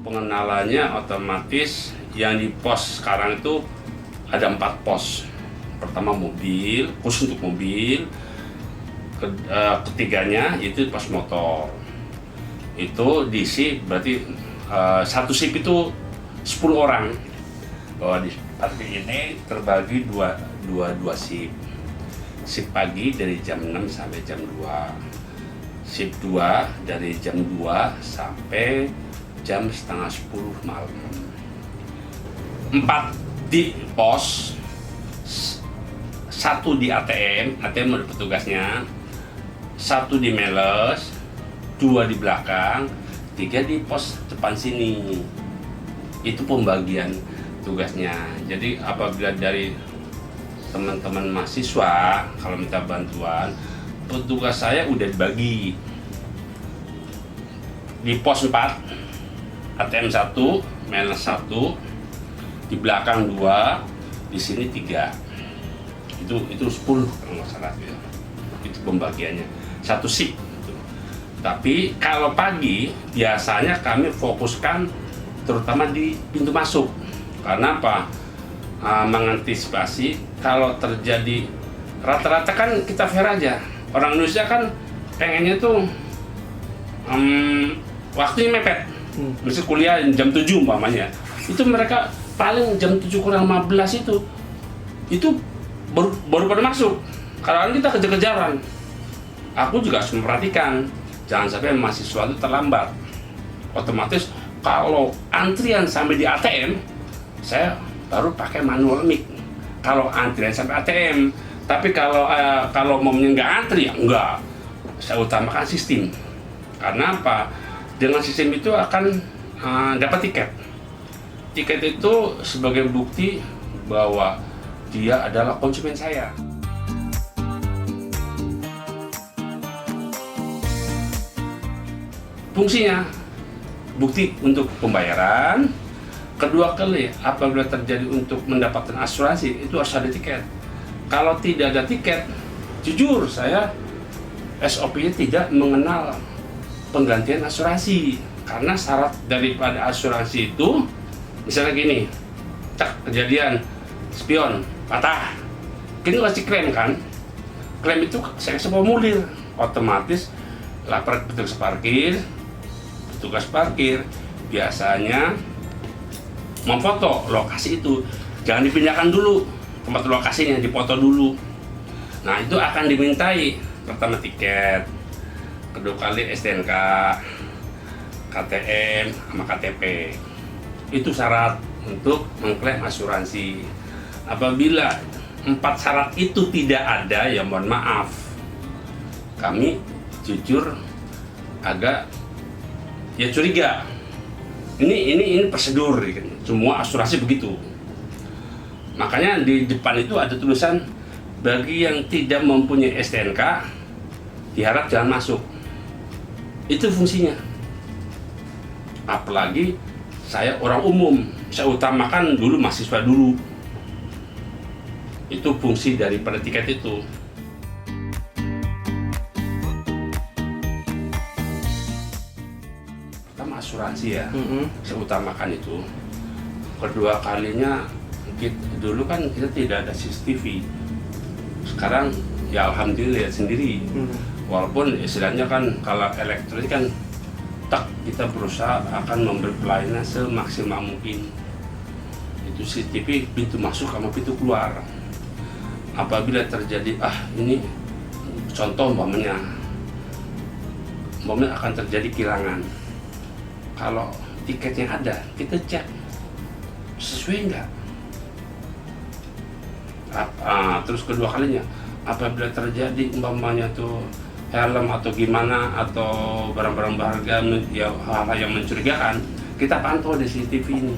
pengenalannya otomatis yang di pos sekarang itu ada 4 pos. Pertama mobil, khusus untuk mobil. Ketiganya itu pos motor. Itu di shift berarti satu shift itu 10 orang. Bahwa di parkir ini terbagi dua shift. Shift pagi dari jam 6 sampai jam 2. Shift 2 dari jam 2 sampai jam setengah 10 malam. 4 di pos, 1 di ATM ada petugasnya, 1 di Meles, 2 di belakang, 3 di pos depan sini. Itu pembagian tugasnya. Jadi apabila dari teman-teman mahasiswa kalau minta bantuan, petugas saya udah dibagi di pos 4, ATM 1, Meles 1, di belakang 2, di sini 3. Itu 10 kalau nggak salah ya. Itu pembagiannya. Satu shift. Tapi kalau pagi biasanya kami fokuskan terutama di pintu masuk. Karena apa? Mengantisipasi kalau terjadi, rata-rata kan kita fair aja. Orang Indonesia kan pengennya tuh waktunya mepet. Misalnya kuliah jam 7 umpamanya. Itu mereka paling jam 7 kurang 15 itu baru pada masuk. Karena kita kejar-kejaran. Aku juga harus memperhatikan jangan sampai mahasiswa itu terlambat. Otomatis kalau antrian sampai di ATM, saya baru pakai manual mic. Kalau antrian sampai ATM, tapi kalau momennya nggak antri ya enggak. Saya utamakan sistem. Karena apa? Dengan sistem itu akan dapat tiket. Tiket itu sebagai bukti bahwa dia adalah konsumen saya. Fungsinya bukti untuk pembayaran. Kedua kali, apabila terjadi untuk mendapatkan asuransi, itu harus ada tiket. Kalau tidak ada tiket, jujur saya SOP-nya tidak mengenal penggantian asuransi. Karena syarat daripada asuransi itu, misalnya gini, kejadian spion patah, kita kasih klaim kan? Klaim itu saya formulir, otomatis lapor petugas parkir. Petugas parkir biasanya memfoto lokasi itu, jangan dipindahkan dulu tempat lokasinya, dipoto dulu. Nah itu akan dimintai pertama tiket, kedua kali STNK, KTM, sama KTP. Itu syarat untuk mengklaim asuransi. Apabila 4 syarat itu tidak ada, ya mohon maaf, kami jujur agak ya curiga. Ini prosedur, semua asuransi begitu. Makanya di depan itu ada tulisan bagi yang tidak mempunyai STNK diharap jangan masuk. Itu fungsinya. Apalagi saya orang umum, saya utamakan dulu mahasiswa dulu. Itu fungsi daripada tiket itu. Pertama asuransi ya, saya utamakan itu. Kedua kalinya, dulu kan kita tidak ada CCTV. Sekarang ya alhamdulillah lihat sendiri. Walaupun istilahnya kan kalau elektronik kan kita berusaha akan memberi pelayanan semaksimal mungkin. Itu CCTV pintu masuk sama pintu keluar. Apabila terjadi ini contoh umpamanya akan terjadi kilangan. Kalau tiketnya ada, kita cek sesuai enggak. Terus kedua kalinya, apabila terjadi umpamanya tuh helm atau gimana atau barang-barang berharga ya hal-hal yang mencurigakan, kita pantau di CCTV ini.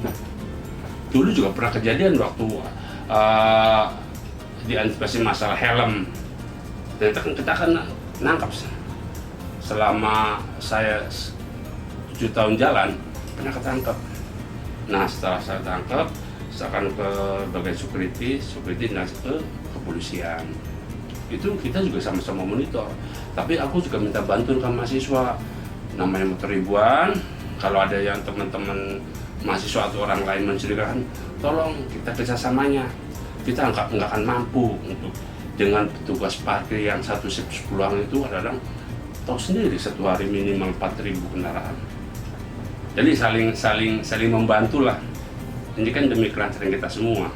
Dulu juga pernah kejadian waktu diantisipasi masalah helm, kita akan nangkap. Selama saya 7 tahun jalan pernah ketangkep. Nah setelah saya tangkap, saya akan ke bagian security ke kepolisian. Itu kita juga sama-sama monitor. Tapi aku juga minta bantuan ke mahasiswa, namanya motor ribuan, Kalau ada yang teman-teman mahasiswa atau orang lain mencurigakan, tolong kita kerjasamanya. Kita nggak akan mampu untuk dengan petugas parkir yang satu shift 10 orang itu kadang tahu sendiri satu hari minimal 4.000 kendaraan. Jadi saling membantu lah. Ini kan demi kelancaran kita semua.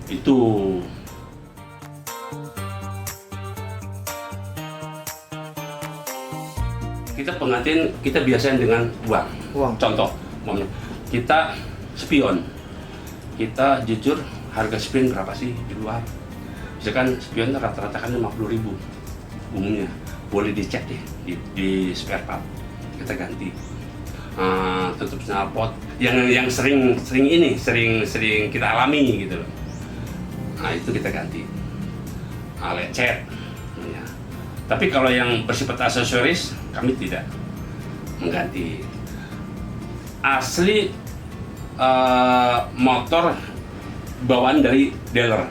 Itu. Kita pengantin kita biasain dengan uang. Contoh, kita spion. Kita jujur harga spion berapa sih di luar? Misalkan spion rata-rata kan 50.000 umumnya. Boleh dicek deh di spare part. Kita ganti. Tutup knalpot yang sering kita alami gitu loh. Nah, itu kita ganti. Lecet. Ya. Tapi kalau yang bersifat aksesoris kami tidak mengganti. Asli motor bawaan dari dealer.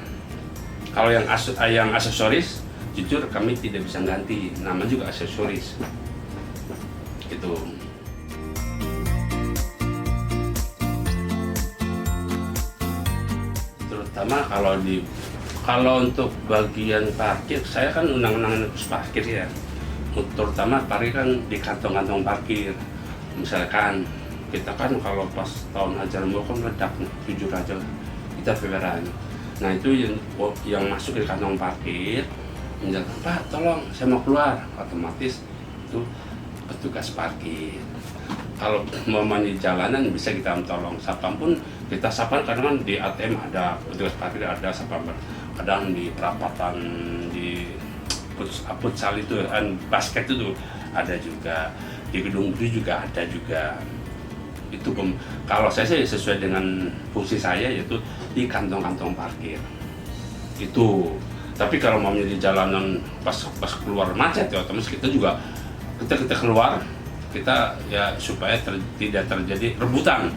Kalau yang aksesoris, jujur kami tidak bisa ganti. Namanya juga aksesoris. Gitu. Terutama kalau untuk bagian parkir, saya kan undang-undang parkir ya. Terutama parkir kan di kantong-kantong parkir. Misalkan kita kan kalau pas tahun ajaran baru kan meledak nih, jujur aja kita faveran. Nah itu yang masuk di kantong parkir, menjelaskan, Pak tolong saya mau keluar, otomatis itu petugas parkir. Kalau mau di jalanan bisa kita tolong, sapam pun kita sapam karena kan di ATM ada petugas parkir, ada sapam, kadang di perapatan di futsal itu basket itu ada juga, di gedung budi juga ada juga. Itu kalau saya sih sesuai dengan fungsi saya yaitu di kantong-kantong parkir itu. Tapi kalau mau di jalanan pas keluar macet ya otomatis kita juga kita keluar kita ya supaya tidak terjadi rebutan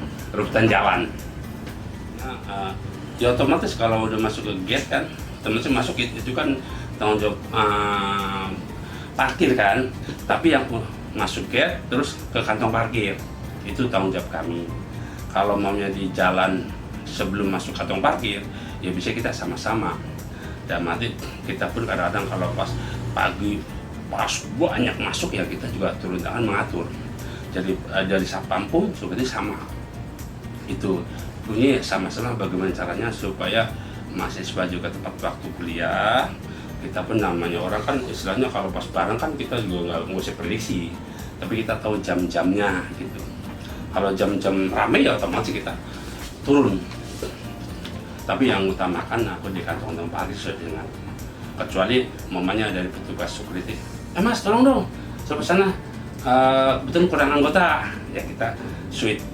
jalan. Nah, ya otomatis kalau udah masuk ke gate kan otomatis masuk itu kan tanggung jawab parkir kan, tapi yang masuk gate terus ke kantong parkir itu tanggung jawab kami. Kalau maunya di jalan sebelum masuk kantong parkir ya bisa kita sama-sama. Dan nanti kita pun kadang-kadang kalau pas pagi pas banyak masuk ya kita juga turun tangan mengatur. Jadi dari satpam pun seperti sama. Itu bunyi sama-sama bagaimana caranya supaya mahasiswa juga tepat waktu kuliah. Kita pun namanya orang kan istilahnya kalau pas bareng kan kita juga nggak usah prediksi, tapi kita tahu jam-jamnya gitu. Kalau jam-jam ramai ya otomatis kita turun. Tapi yang utamakan aku di kantong parkir sesuai dengan, kecuali momennya dari petugas security. Mas tolong dong, sampai sana betul kurang anggota, ya kita switch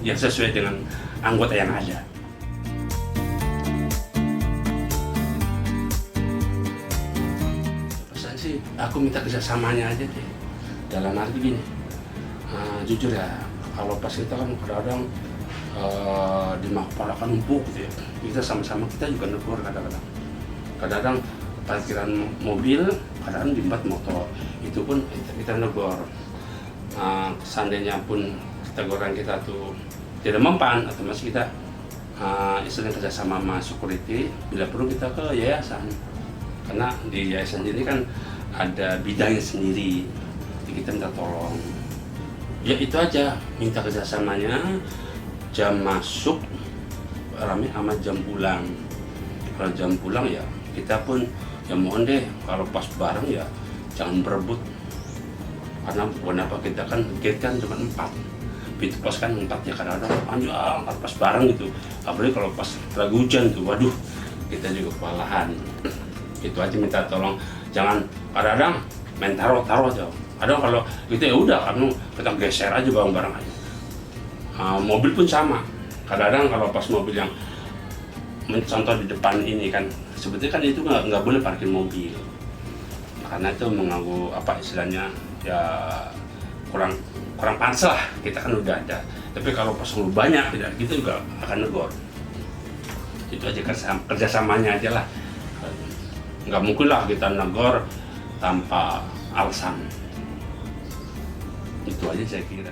yang sesuai dengan anggota yang ada. Pesan sih, aku minta kerjasamanya aja deh. Dalam arti gini, jujur ya, kalau pas kita kan kadang-kadang di kepala kan numpuk gitu ya. Kita sama-sama kita juga negur kadang-kadang parkiran mobil, kadang-kadang di tempat motor itu pun kita negur. Seandainya pun teguran kita tuh tidak mempan, otomatis kita istilahnya kerjasama sama security, bila perlu kita ke yayasan, karena di yayasan ini kan ada bidangnya sendiri, jadi kita minta tolong. Ya itu aja, minta kerjasamanya. Jam masuk rame sama jam pulang. Kalau jam pulang ya kita pun ya mohon deh kalau pas bareng ya jangan berebut, karena kenapa kita kan gate kan cuma 4, pintu pos kan 4 ya, kadang-kadang panjang pas bareng gitu, apalagi kalau pas lagi hujan tuh waduh kita juga kewalahan. Itu aja minta tolong, jangan kadang-kadang main taruh aja. Kadang kalau gitu ya udah kamu kita geser aja barang-barang aja. Mobil pun sama, kadang-kadang kalau pas mobil yang contoh di depan ini kan sebetulnya kan itu nggak boleh parkir mobil, karena itu mengganggu apa istilahnya ya kurang pantas lah, kita kan udah ada. Tapi kalau pas lu banyak tidak kita juga akan negor. Itu aja kerjasamanya aja lah, nggak mungkin lah kita negor tanpa alasan. Itu aja saya kira.